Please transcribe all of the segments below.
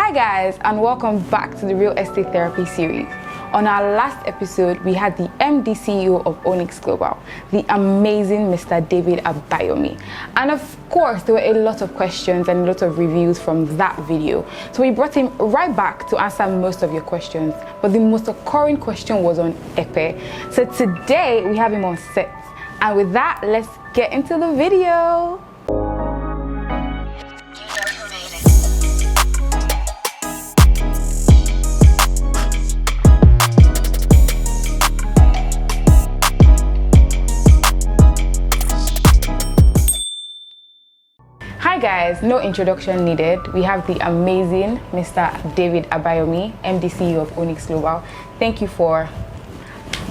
Hi guys, and welcome back to the Real Estate Therapy series. On our last episode, we had the MD CEO of Onyx Global, the amazing Mr. David Abayomi. And of course, there were a lot of questions and a lot of reviews from that video. So we brought him right back to answer most of your questions. But the most occurring question was on Epe. So today, we have him on set. And with that, let's get into the video. Hi guys, no introduction needed. We have the amazing Mr. David Abayomi, MD CEO of Onyx Global. Thank you for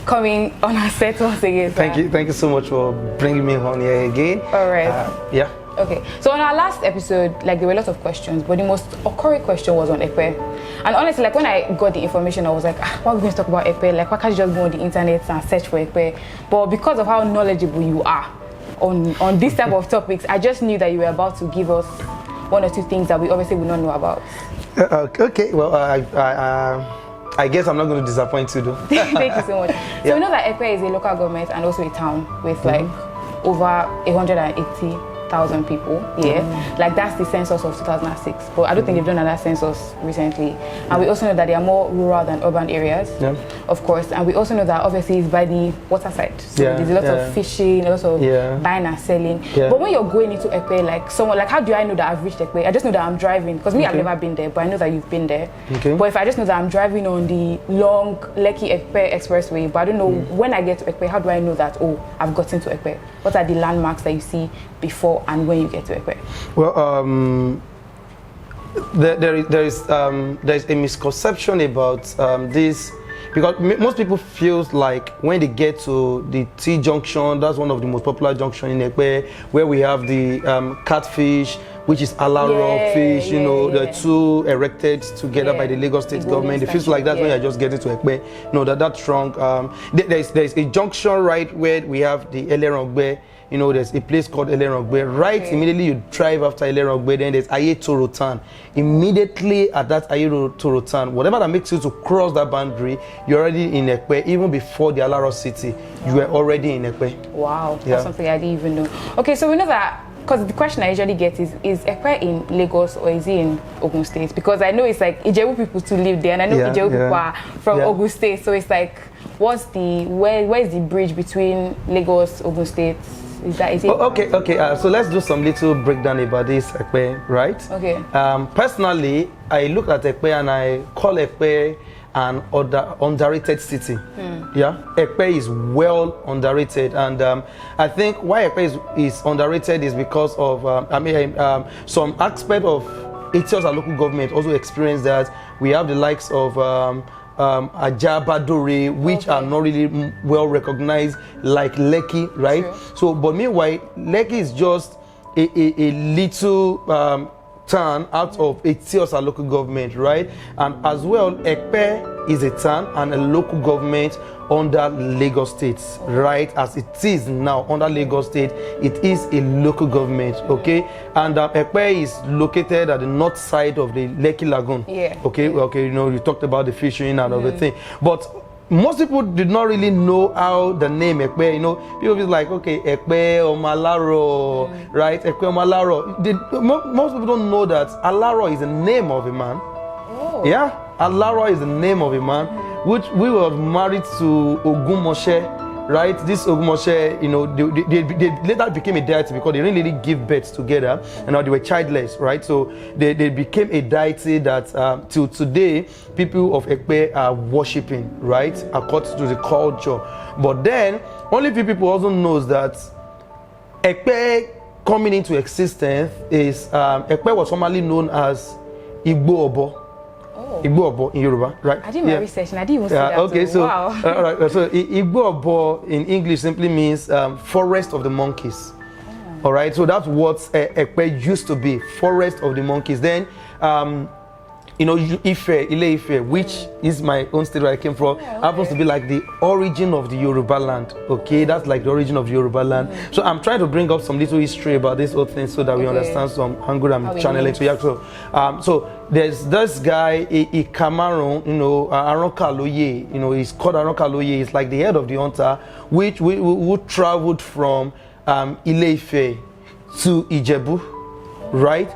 coming on our set once again. Thank you so much for bringing me on here again. All right. Yeah. Okay, so on our last episode, there were a lot of questions, but the most occurring question was on Epe. And honestly, when I got the information, I was like, why are we going to talk about Epe? Why can't you just go on the internet and search for Epe? But because of how knowledgeable you are on this type of topics, I just knew that you were about to give us one or two things that we obviously would not know about. Okay, well, I guess I'm not going to disappoint you though. Thank you so much. So we know that Epe is a local government and also a town with over 180,000 people here. That's the census of 2006. But I don't think they've done another census recently. And we also know that they are more rural than urban areas, of course. And we also know that obviously it's by the water side. So there's a lot of fishing, a lot of buying and selling. But when you're going into Epe, how do I know that I've reached Epe? I just know that I'm driving. Because I've never been there, but I know that you've been there. But if I just know that I'm driving on the long Lekki Epe expressway, but I don't know when I get to Epe, how do I know that, I've gotten to Epe? What are the landmarks that you see before and when you get to Epe? Well, there is a misconception about this, because most people feel like when they get to the T junction, that's one of the most popular junctions in Epe, where we have the catfish, which is Alaro fish, the two erected together by the Lagos State government. It feels like that's when you're just getting to Epe. No, that's wrong. There's a junction right where we have the Elerongbe. There's a place called Elerongbe. Right immediately you drive after Elerongbe, then there's Aye Torotan. Immediately at that Aye Torotan, whatever that makes you to cross that boundary, you're already in Epe. Even before the Alaro city, you were already in Epe. Wow, that's something I didn't even know. Okay, so we know that, because the question I usually get is Epe in Lagos or is it in Ogun State? Because I know it's Ijebu people to live there, and I know Ijebu people are from Ogun State, so it's where is the bridge between Lagos, Ogun State? Is it? Okay. So let's do some little breakdown about this Epe, right? Okay. Personally, I look at Epe and I call Epe an underrated city. Epe is well underrated, and I think why Epe is underrated is because of some aspect of Etiosa local government also experience that. We have the likes of Ajabadore, which are not really well recognized, like Lekki, right? True. So, but meanwhile, Lekki is just a little town out of Etiosa local government, right? And as well, Epe is a town and a local government under Lagos State, right? As it is now under Lagos State, it is a local government, okay? And Epe is located at the north side of the Lekki Lagoon. Okay, you talked about the fishing and everything, but most people did not really know how the name Epe, people feel like, okay, Epe or Malaro, right? Epe or Malaro. Most people don't know that Alaro is the name of a man. Alaro is the name of a man, which we were married to Ogumoshe, right? This Ogumoshe, they later became a deity because they didn't really give birth together, and now they were childless, right? So they became a deity that till today people of Epe are worshipping, right? According to the culture. But then only few people also knows that Epe coming into existence is Epe was formerly known as Igbo Obo. Igbo Obo in Yoruba, right? I did my research and I didn't even see that. Okay, so wow. Right, so Igbo Obo in English simply means forest of the monkeys. All right, so that's what Epe used to be, forest of the monkeys. Then you know, Ife, Ile-Ife, which is my own state where I came from, happens to be like the origin of the Yoruba land. Okay, that's like the origin of the Yoruba land. So I'm trying to bring up some little history about this whole thing so that we understand some angle I'm channeling to. Yeah, so there's this guy, a Cameroon, you know, Aronkaloye, you know, he's called Aronkaloye. He's like the head of the hunter, which who traveled from Ile-Ife to Ijebu, right?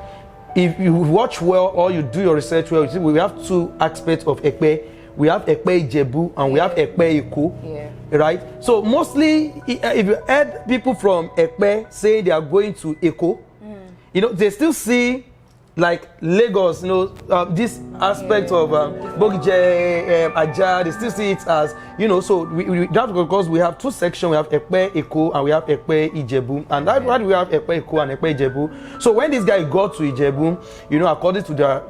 If you watch well or you do your research well, you see we have two aspects of Ekpe. We have Ekpe Ijebu and we have Ekpe Eko, right? So mostly, if you heard people from Ekpe saying they are going to Eko, you know, they still see like Lagos, you know, this aspect of Bogije, Aja, they still see it as, you know, so that's because we have two sections. We have Ekpe Eko and we have Ekpe Ijebu, and that's why we have Ekpe Eko and Ekpe Ijebu. So when this guy got to Ijebu, you know, according to their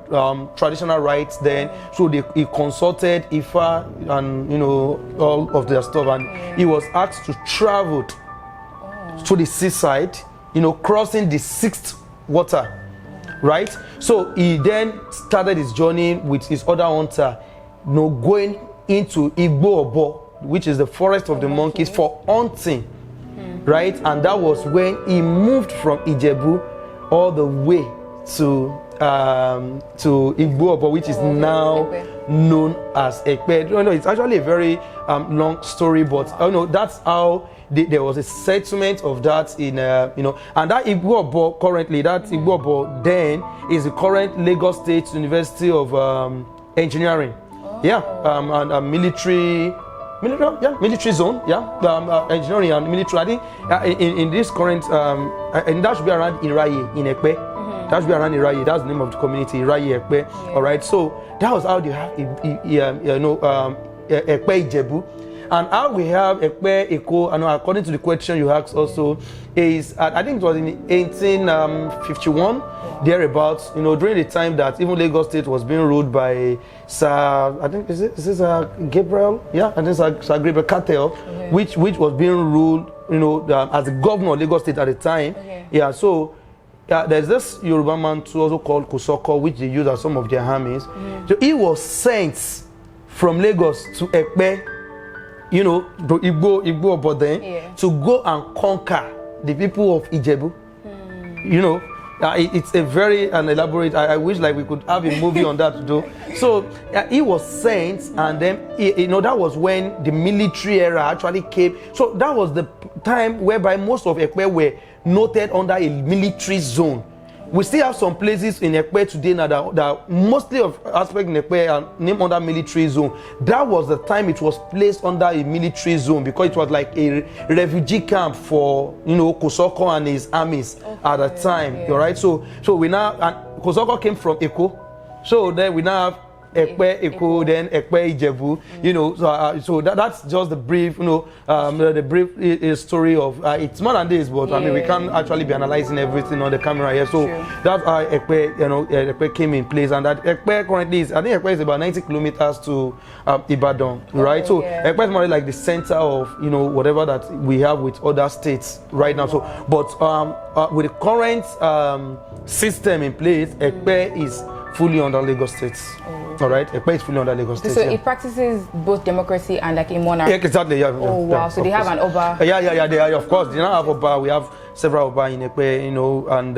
traditional rites, then so he consulted Ifa and, you know, all of their stuff, and he was asked to travel to the seaside, you know, crossing the sixth water. Right, so he then started his journey with his other hunter, you know, going into Igbo Obo, which is the forest of the monkeys, for hunting, right? And that was when he moved from Ijebu all the way to Igbo Obo, which is now known as Ekpe. No, it's actually a very long story, but that's how there was a settlement of that in you know, and that Igbo Obo currently, that Igbo Obo then is the current Lagos State University of Engineering, and military zone, engineering and military. I think in this current and that should be around Iraye in Ekpe. That should be around Iraye. That's the name of the community, Iraye Ekpe. All right, so that was how they have Ekpe Ijebu. And how we have Ekpe Eko, and according to the question you asked also, is I think it was in 1851, thereabouts, you know, during the time that even Lagos State was being ruled by Sir, I think, is this Gabriel? Yeah, and this Sir Gabriel Cartel, which was being ruled, you know, as the governor of Lagos State at the time. Yeah, so there's this Yoruba man too, also called Kosoko, which they use as some of their armies. So he was sent from Lagos to Ekpe, you know, to Igbo Obo then, to go and conquer the people of Ijebu. You know, it's a very elaborate. I wish like we could have a movie on that though. So he was sent, and then you know, that was when the military era actually came. So that was the time whereby most of Ekpe were noted under a military zone. We still have some places in Ekpe today now that mostly of aspect in Ekpe are named under military zone. That was the time it was placed under a military zone, because it was like a refugee camp for, you know, Kosoko and his armies at the time. All right, so we now, and Kosoko came from Eko, so then we now have Ekpe Eko, then Ekpe Ijebu, you know, so that's just the brief, you know, the brief story of it's more than this, but I mean, we can't actually be analyzing everything on the camera here. So that's how Ekpe, you know, Ekpe came in place, and that Ekpe currently is, I think Ekpe is about 90 kilometers to Ibadan, right? So Ekpe is more like the center of, you know, whatever that we have with other states right now. So, but with the current system in place, Ekpe is fully under Lagos State. All right, Ekpe is fully under Lagos State. So it practices both democracy and like a monarch. Yeah, exactly. Yeah. Oh wow! So they have an Oba. Yeah. They are, of course. They now have Oba. We have several Oba in Ekpe, you know. And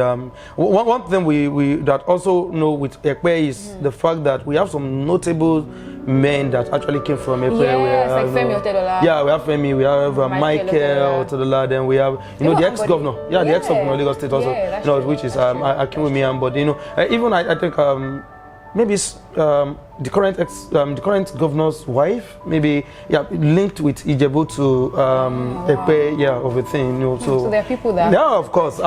one thing we that also know with Ekpe is the fact that we have some notable men that actually came from Ekpe. Yes, like Femi Otedola. Yeah, we have Femi. We have Michael Otedola. Then we have, you know, the ex-governor. Yeah, the ex-governor of Lagos State also. You know, which is Akinwumi. But you know, even I think maybe the current governor's wife, maybe linked with Ijebu to Ekpe, of a thing, you know. So there are people that. Yeah, of course,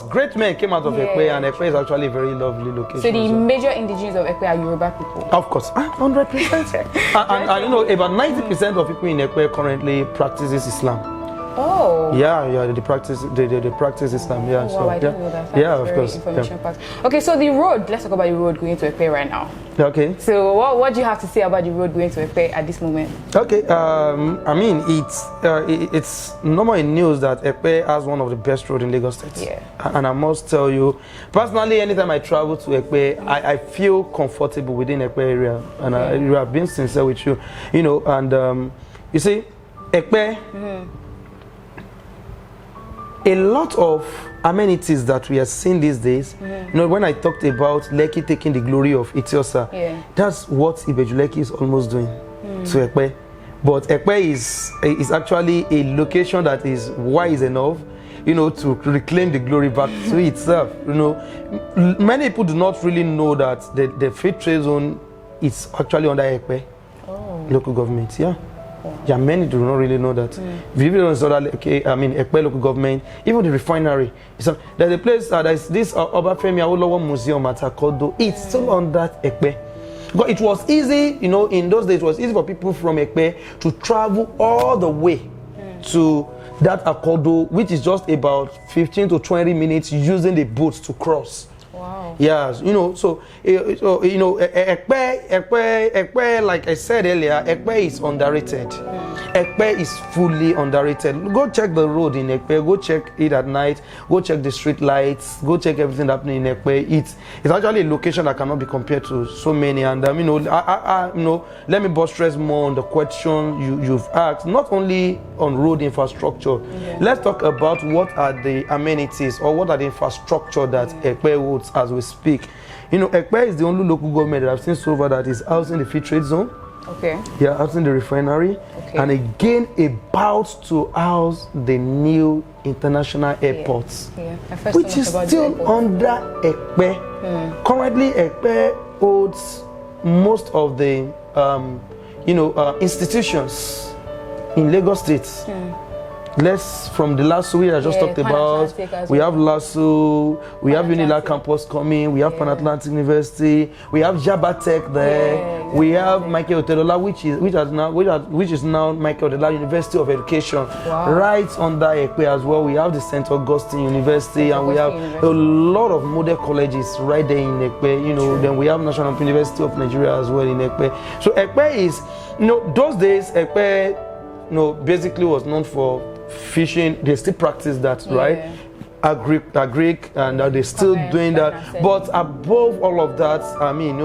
great men came out of Ekpe, and Ekpe is actually a very lovely location. So the major indigenous of Ekpe are Yoruba people. Of course, 100%. and you know, about 90% of people in Ekpe currently practices Islam. Oh. Yeah, the practice Islam. Yeah, Oh, wow, I didn't know that. That's yeah, of very course. Information packed. Okay, so the road. Let's talk about the road going to Ekpe right now. Okay. So what do you have to say about the road going to Ekpe at this moment? Okay. I mean, it's normal in news that Ekpe has one of the best roads in Lagos State. Yeah. And I must tell you, personally, anytime I travel to Ekpe, I feel comfortable within Ekpe area, and I have been sincere with you, and you see, Ekpe. A lot of amenities that we are seeing these days, when I talked about Lekki taking the glory of Etiosa, that's what Ibeju-Lekki is almost doing to Ekpe. But Ekpe is actually a location that is wise enough, to reclaim the glory back to itself. Many people do not really know that the free trade zone is actually under Ekpe local government. Yeah, many do not really know that. If you don't know that, Ekpe local government, even the refinery. There's a place, there's this Obafemi Awolowo Museum at Akodo. It's still under Ekpe. But it was easy, in those days, it was easy for people from Ekpe to travel all the way to that Akodo, which is just about 15 to 20 minutes using the boats to cross. Wow. Yes, Ekpe, like I said earlier, Ekpe is underrated. Ekpe is fully underrated. Go check the road in Ekpe, go check it at night, go check the street lights, go check everything happening in Ekpe. It's actually a location that cannot be compared to so many. And let me buttress more on the question you've asked, not only on road infrastructure. Let's talk about what are the amenities or what are the infrastructure that Ekpe holds as we speak. Ekpe is the only local government that I've seen so far that is housing the free trade zone. Okay. Yeah, housing the refinery. Okay. And again, about to house the new international airports, which is still under Ekpe. Currently, Ekpe holds most of the, institutions in Lagos State. Less from the LASU we just talked about. We have LASU, we have Unilag campus coming, we have Pan-Atlantic University, we have Jabatech there, we have Michael Otedola, which is now Michael Otedola University of Education, right under Ekpe as well. We have the St. Augustine University, and we have a lot of model colleges right there in Ekpe. Then we have National University of Nigeria as well in Ekpe. So Ekpe is, those days Ekpe, basically was known for fishing. They still practice that, right? Agric, and they're still doing that. But above all of that,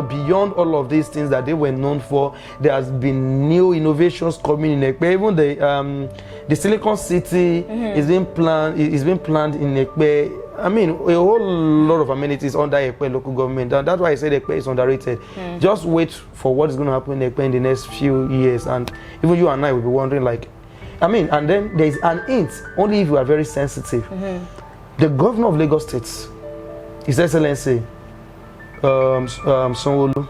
beyond all of these things that they were known for, there has been new innovations coming in Ekpe. Even the Silicon City is being planned in Ekpe. A whole lot of amenities under Ekpe local government, and that's why I said Ekpe is underrated. Just wait for what is going to happen in Ekpe in the next few years, and even you and I will be wondering, and then there's an hint, only if you are very sensitive. The governor of Lagos State, His Excellency Sanwo-Olu,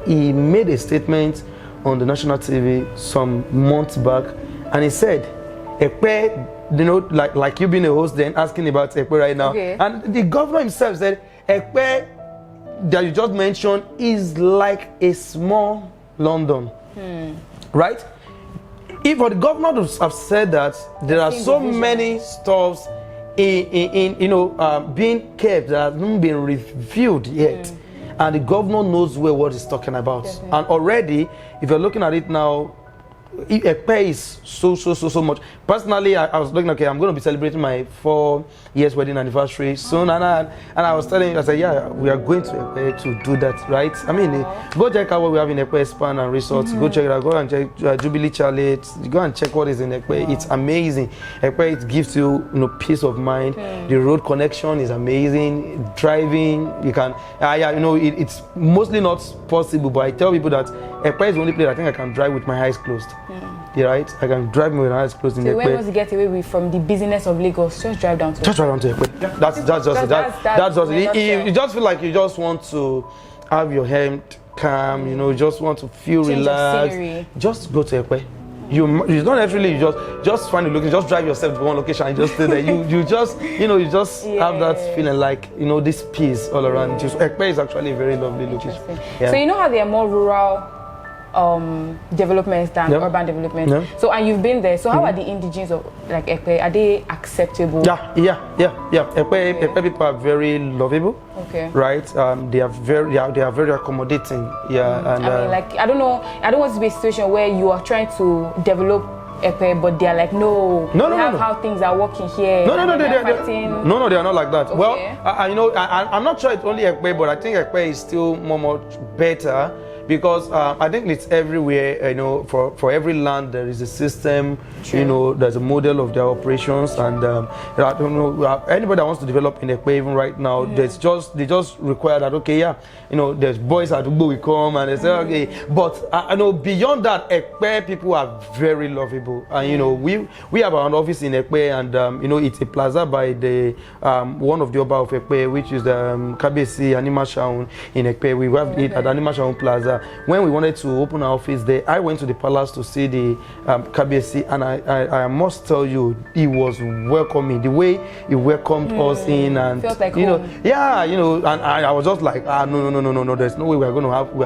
he made a statement on the national TV some months back, and he said, Ekpe, like you being a host then asking about Ekpe right now, and the governor himself said, Ekpe that you just mentioned is like a small London, right? If the governor have said that there are so many stuffs being kept that haven't been reviewed yet, and the governor knows what he's talking about. And already, if you're looking at it now, Ekpe is so much. Personally, I was looking, I'm going to be celebrating my 4 years wedding anniversary soon, and I was telling you, I said, we are going to Ekpe to do that, right? Go check out what we have in Ekpe Span and Resorts. Go check it out. Go and check Jubilee Chalet. Go and check what is in Ekpe. It's amazing. Ekpe, it gives you, peace of mind. The road connection is amazing. Driving, you can, it's mostly not possible, but I tell people that Ekpe is the only place I think I can drive with my eyes closed. Right? I can drive with my eyes closed in Ekpe. When was you get away from the business of Lagos, just drive down to Ekpe. That's just it. You just feel like you just want to have your head calm, just want to feel relaxed. Just go to Ekpe. You don't necessarily just find a location, just drive yourself to one location and just stay there. You just have that feeling like this peace all around you. So Ekpe is actually a very lovely location. So how there are more rural developments than urban developments. So, and you've been there. So, how are the indigenes of like Ekpe? Are they acceptable? Yeah. Ekpe people are very lovable. Okay. Right. They are very accommodating. Yeah. And I mean, like, I don't want it to be a situation where you are trying to develop Ekpe, but they are like, no, how things are working here. No, they are not like that. Okay. Well, I'm not sure it's only Ekpe, but I think Ekpe is still much better. Because I think it's everywhere, for every land there is a system, there's a model of their operations, and I don't know, anybody that wants to develop in Ekpe even right now, they just require that, there's boys at Ugbo we come and they say, okay, but I know beyond that, Ekpe people are very lovable, and we have our office in Ekpe, and it's a plaza by the one of the Oba of Ekpe, which is the Kabesi Anima Shaun in Ekpe. We have it at Anima Shaun Plaza. When we wanted to open our office there, I went to the palace to see the Kabesi, and I must tell you, he was welcoming. The way he welcomed us in, and felt like and I was just like, no, there's no way we are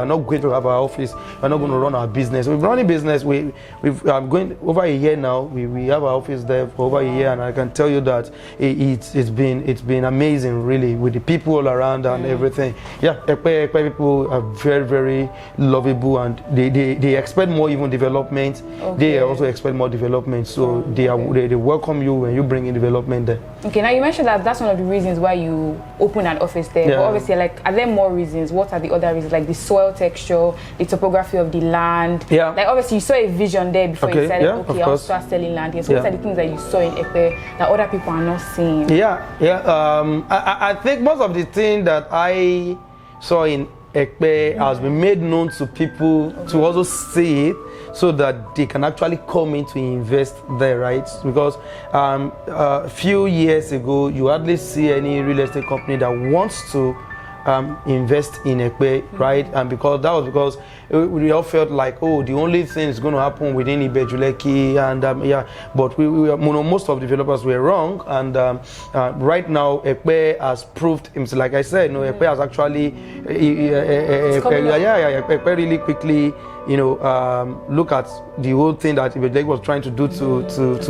not going to have our office. We're not going to run our business. We've running business. We've going over a year now. We have our office there for over a year, and I can tell you that it's been amazing, really, with the people all around and everything. Yeah, Ekpe people are very, very lovable, and they expect more even development. They also expect more development, so they welcome you when you bring in development there. Okay, now you mentioned that's one of the reasons why you open an office there. But obviously, like, are there more reasons? What are the other reasons? Like the soil texture, the topography of the land. Yeah. Like, obviously you saw a vision there before you decided, I'll start selling land here. So what are the things that you saw in Ekpe that other people are not seeing? I think most of the things that I saw in Ekpe has been made known to people to also see it, so that they can actually come in to invest there, right? Because a few years ago, you hardly see any real estate company that wants to invest in Ekpe, right? And because we all felt like, the only thing is going to happen within Ibejuleki, and but most of the developers were wrong, and right now Ekpe has proved himself. Like I said, Ekpe has actually Ekpe really quickly, look at the whole thing that Ibejuleki was trying to do to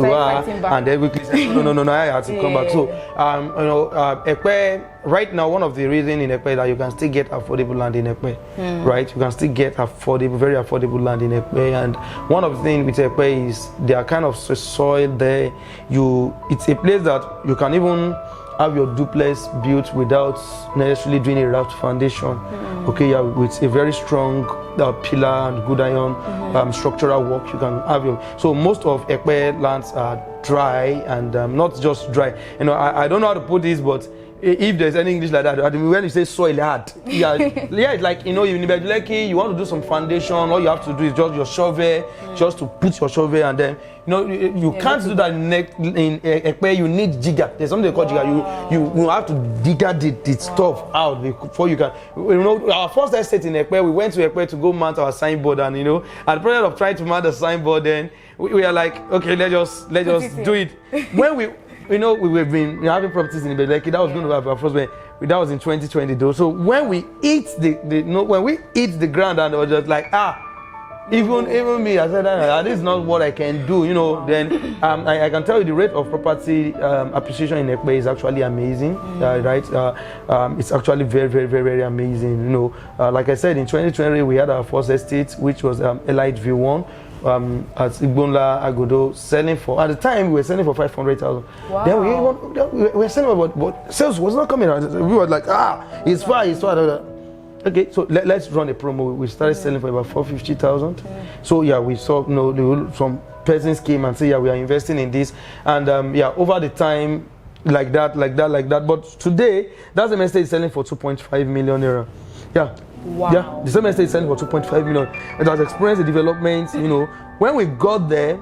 her, and then quickly said, no, I had to come back. So Ekpe right now, one of the reasons in Ekpe that you can still get affordable land in Ekpe, right? You can still get very affordable land in Ekpe, and one of the things with Ekpe is there are kind of soil there. It's a place that you can even have your duplex built without necessarily doing a raft foundation. With a very strong pillar and good iron structural work, you can have so most of Ekpe lands are dry, and not just dry. I don't know how to put this, but if there's any English like that, I mean, when you say soil hard, it's like, in Ibejuleki, you want to do some foundation, all you have to do is just your shovel, just to put your shovel, and then you can't do that in Ekpe. You need jigger. There's something called jigger. You have to digger the stuff out before you can. Our first estate in Ekpe, we went to Ekpe to go mount our signboard, and at the process of trying to mount the signboard, then we are like, okay, let's just do it. When we've been having properties in Ibejuleki, that was going to have our first one. That was in 2020 though. So when we eat the ground, and it was just like, even me, I said, this is not what I can do, then I can tell you the rate of property appreciation in Ekpe is actually amazing, right? It's actually very, very, very, very amazing. Like I said, in 2020 we had our first estate, which was Elite View 1. At Igbonla Agodo, selling for, at the time we were selling for 500,000. Wow. Then we were selling, but sales was not coming out. We were like, it's far. Okay, so let's run a promo. We started selling for about 450,000. So we saw, some persons came and said, we are investing in this, and over the time, like that. But today, that same estate is selling for 2.5 million naira. Wow. Yeah, the same estate is selling for 2.5 million. It has experienced the development. When we got there,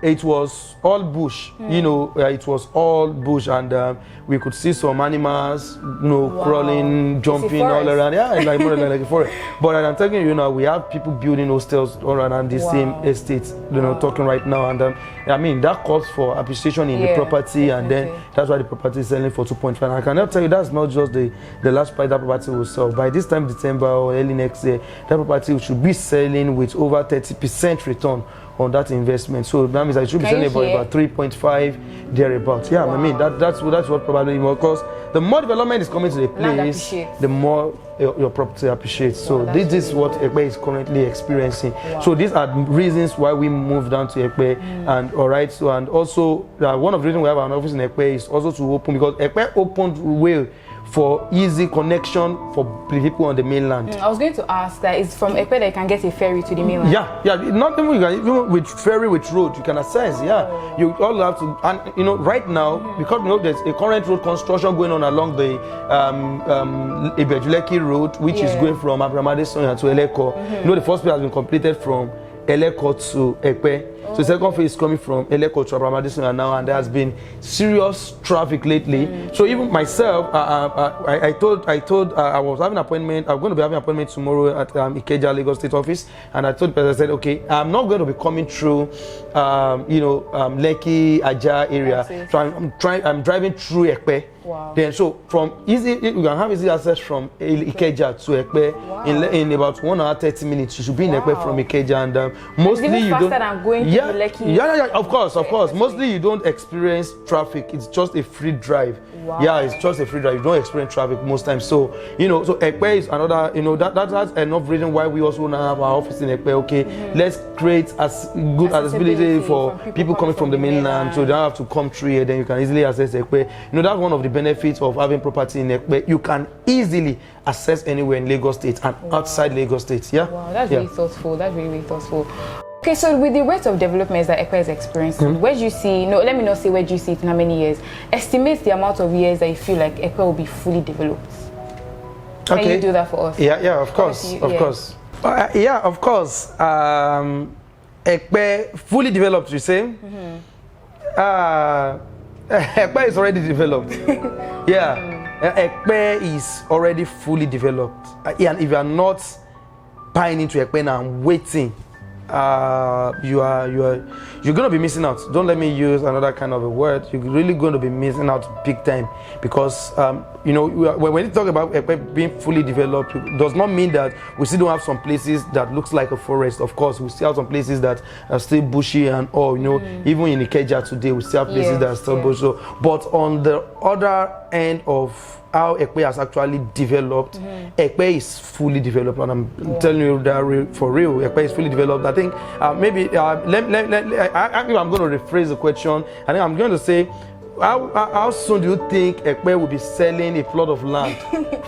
it was all bush, you know, it was all bush, and we could see some animals, you know, crawling, jumping all around. Yeah, it's like more like a forest. But I'm telling you now, we have people building hostels all around the same estates, you know, talking right now. And I mean, that calls for appreciation in the property, and then that's why the property is selling for 2.5. And I can tell you that's not just the last price that property will sell. By this time, December or early next year, that property should be selling with over 30% return on that investment. So that means I should be selling about 3.5 thereabouts. Yeah, I mean that's what probably more, because the more development is coming to the place, the more your property appreciates. So this is what Ekpe is currently experiencing. So these are reasons why we moved down to Ekpe. And all right, so and also one of the reasons we have an office in Ekpe is also to open, because Ekpe opened way for easy connection for people on the mainland. I was going to ask that it's from Ekpe that you can get a ferry to the mainland. Yeah, not even with ferry, with road you can access. Yeah, you all have to, and you know right now because you know there's a current road construction going on along the Ibejuleki road, which is going from Abramade Sonya to Eleko. You know the first phase has been completed from Eleko to Ekpe. So the second phase is coming from Eleko to Abramadison now, and there has been serious traffic lately. So even myself, I told I was having an appointment. I'm going to be having an appointment tomorrow at Ikeja Lagos State Office, and I told the person, I said, okay, I'm not going to be coming through, Lekki, Aja area. So I'm driving through Ekpe. Wow. Then so from easy, you can have easy access from Ikeja to Ekpe in about 1 hour 30 minutes. You should be in Ekpe from Ikeja, and mostly you don't. Than going to Lekki. Yeah, of course. Mostly you don't experience traffic. It's just a free drive. Wow. Yeah, it's just a free drive. You don't experience traffic most times. So you know, so Ekpe is another. You know that's enough reason why we also want to have our office in Ekpe. Okay, let's create as good accessibility for people coming from the mainland, so they don't have to come through here. Then you can easily access Ekpe. You know that's one of the benefits of having property in Ekpe. You can easily access anywhere in Lagos State and outside Lagos State. Yeah. Wow, that's really thoughtful. That's really thoughtful. Okay, so with the rate of developments that Ekpe is experiencing, where do you see, no, let me not say where do you see it in how many years, estimate the amount of years that you feel like Ekpe will be fully developed. Can you do that for us? Yeah, of course, of course. Yeah, of course. Ekpe fully developed, you say? Ekpe is already developed. Ekpe is already fully developed. And if you are not buying into Ekpe now and waiting, you're going to be missing out. Don't let me use another kind of a word. You're really going to be missing out big time, because you know, when you talk about Ekpe being fully developed, it does not mean that we still don't have some places that looks like a forest. Of course, we still have some places that are still bushy and all. You know, even in Ikeja today, we still have places that are still bushy. So, but on the other end of how Ekpe has actually developed, Ekpe is fully developed, and I'm telling you that for real, Ekpe is fully developed. I think maybe I'm going to rephrase the question. I think I'm going to say, how soon do you think Ekpe will be selling a plot of land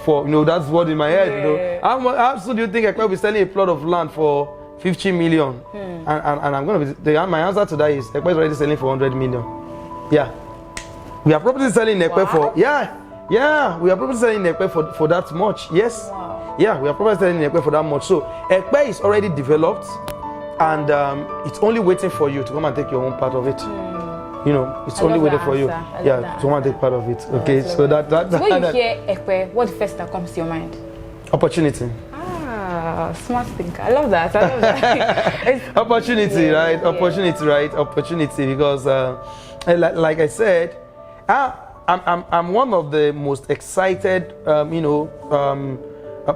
for, you know, that's what in my head, you know. How soon do you think Ekpe will be selling a plot of land for 50 million? And I'm going to be, my answer to that is Ekpe is already selling for 100 million. Yeah. We are probably selling Ekpe for, we are probably selling Ekpe for that much. Yes. Wow. Yeah, we are probably selling Ekpe for that much. So Ekpe is already developed, and it's only waiting for you to come and take your own part of it. You know, it's only waiting for you. To come and take part of it. Okay, so that when you hear Ekpe, what first that comes to your mind? Opportunity. Smart thinker. I love that. Opportunity, right? Opportunity, right? Opportunity, because like I said, I'm one of the most excited,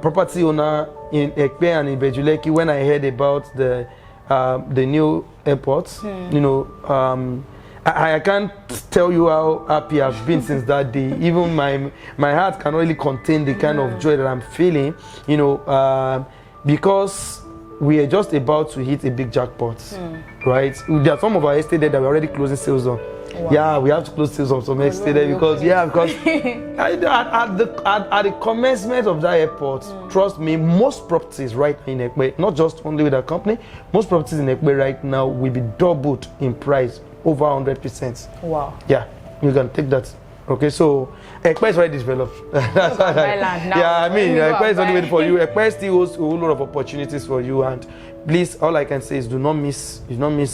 property owner in Ekpe and in Ibejuleki when I heard about the new airport. You know, I can't tell you how happy I've been since that day. Even my heart can really contain the kind of joy that I'm feeling. You know, because we are just about to hit a big jackpot, right? There are some of our estate that we're already closing sales on. Wow. Yeah, we have to close sales on some estate there because at the commencement of that airport, trust me, most properties right now in Ekpe, not just only with our company, most properties in Ekpe right now will be doubled in price, over 100%. Wow. Yeah, you can take that. Okay, so Ekpe is already developed. That's what I mean, Ekpe is only waiting for you. Ekpe still holds a whole lot of opportunities for you, and please, all I can say is do not miss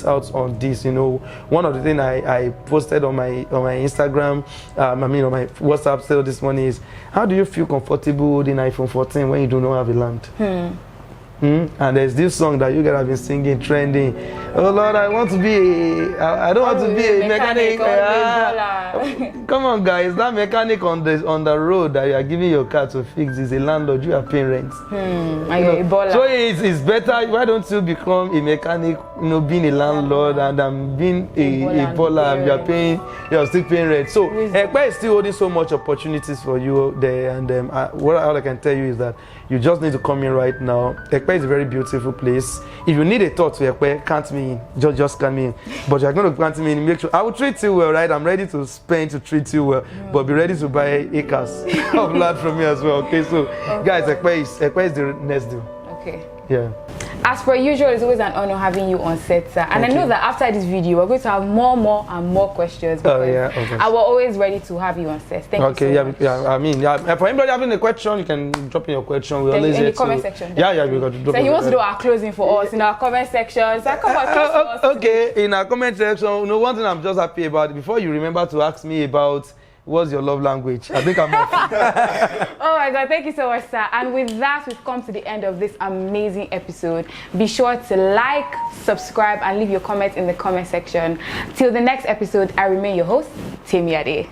out on this. You know, one of the things I posted on my Instagram, on my WhatsApp still this morning is, how do you feel comfortable holding iPhone 14 when you do not have a land? And there's this song that you guys have been singing, trending. Oh Lord, I want to be I don't want to be a mechanic. Come on, guys, that mechanic on the road that you are giving your car to fix is a landlord. You are paying rent. So it's better. Why don't you become a mechanic? You know, being a landlord and being a baller, and you are still paying rent. So Ekpe is still holding so much opportunities for you there. And what all I can tell you is that you just need to come in right now. Ekpe is a very beautiful place. If you need a thought to Ekpe, count me in. Just count me in. But you're going to count me in. Make sure I will treat you well, right? I'm ready to spend to treat you well. But be ready to buy acres of land from me as well. Okay, so guys, Ekpe is the next deal. Okay. Yeah. As per usual, it's always an honor having you on set, sir. And I know that after this video, we're going to have more and more questions. Because I was always ready to have you on set. Thank you so much. I mean, for anybody having a question, you can drop in your question. We always in the comment section. We got to drop. So he wants to do our closing for us in our comment section. So come on, okay, in our comment section, you know, one thing I'm just happy about, before you remember to ask me about what's your love language, I think I'm off. Oh my God, thank you so much, sir. And with that, we've come to the end of this amazing episode. Be sure to like, subscribe, and leave your comments in the comment section. Till the next episode, I remain your host, Temi Ade.